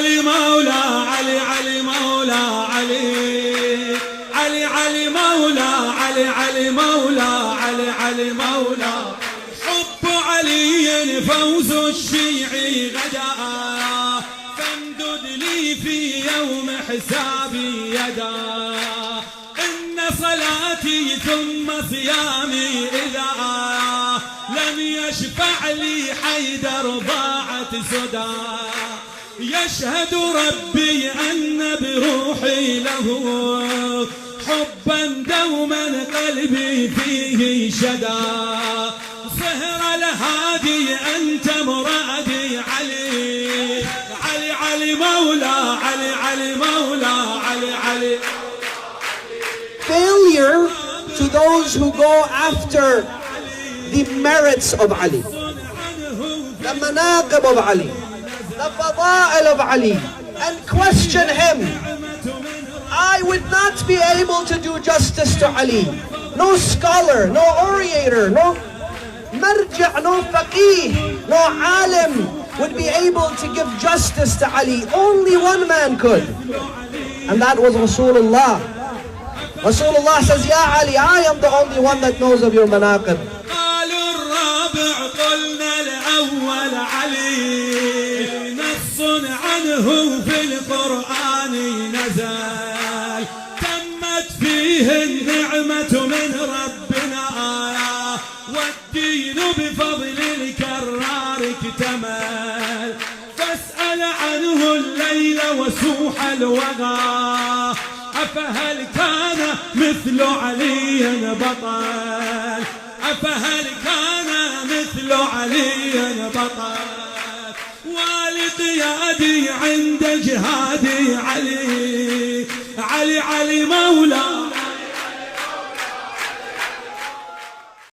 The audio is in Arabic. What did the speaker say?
علي مولى علي علي مولى علي علي علي مولى علي علي مولى علي علي مولى حب علي فوز الشيعي غدا فامدد لي في يوم حسابي يدا إن صلاتي ثم صيامي إذا لم يشفع لي حيدر ضاعت سدى يشهد ربي أن بروحي له حبا دوما قلبي فيه شدا صهر الهادي أنت مرادي علي علي علي مولى علي علي مولى علي علي. Failure to those who go after the merits of Ali, the manaqib of Ali, the fada'il of Ali, and question him. I would not be able to do justice to Ali. No scholar, no orator, no marja', no faqih, no alim would be able to give justice to Ali. Only one man could, and that was Rasulullah. Rasulullah says, Ya Ali, I am the only one that knows of your manaqib. عنه في القرآن نزل تمت فيه النعمة من ربنا والدين بفضل الكرار اكتمل فاسأل عنه الليل وسوح الوغى أفهل كان مثل علي بطل أفهل كان مثل علي بطل والقيادي عند جهادي علي علي علي مولى